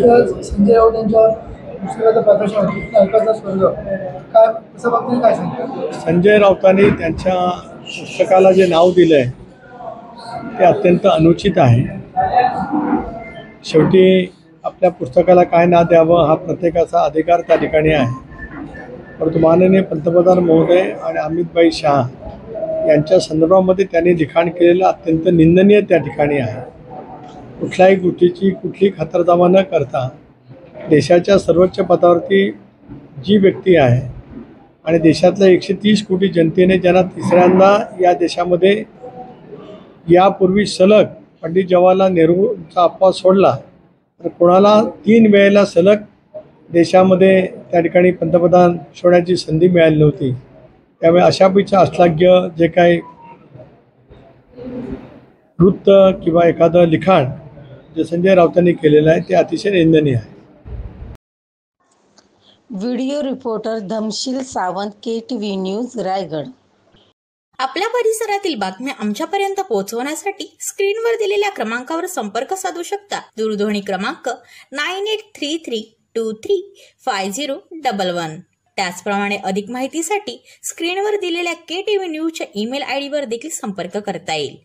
संजय राऊत यांच्या पुस्तकाचं प्रकाशन अल्पाचा स्वर्ग काय कसं बघतील काय सांगतात? संजय राऊतांनी त्यांच्या पुस्तकाला जे नाव दिलं आहे ते अत्यंत अनुचित आहे. शेवटी आपल्या पुस्तकाला काय नाव द्यावं हा प्रत्येकाचा अधिकार त्या ठिकाणी आहे. परंतु माननीय पंतप्रधान महोदय आणि अमितभाई शाह यांच्या संदर्भामध्ये त्यांनी लिखाण केलेलं अत्यंत निंदनीय त्या ठिकाणी आहे. कुठल्याही गोष्टीची कुठली खातरजमा न करता देशाच्या सर्वोच्च पदावरती जी व्यक्ती आहे आणि देशातल्या 130 कोटी जनतेने ज्यांना तिसऱ्यांदा या देशामध्ये यापूर्वी सलग पंडित जवाहरलाल नेहरूंचा अपवाद सोडला तर कोणाला 3 वेळेला सलग देशामध्ये त्या ठिकाणी पंतप्रधान होण्याची संधी मिळाली नव्हती. त्यामुळे अशापैकी अश्लाघ्य जे काही वृत्त किंवा एखादं लिखाण जे संजय राऊतांनी केलेलं आहे ते अतिशय निंदनीय आहे. Video reporter Dhamsheel Sawant, KTV news, Raigad. आपल्या परिसरातील बातम्या आमच्यापर्यंत पोहोचवण्यासाठी स्क्रीनवर दिलेल्या क्रमांकावर संपर्क साधू शकता. दूरध्वनी क्रमांक 9833235011. त्याचप्रमाणे अधिक माहितीसाठी स्क्रीनवर दिलेल्या KTV न्यूजच्या ईमेल ID वर देखील संपर्क करता येईल.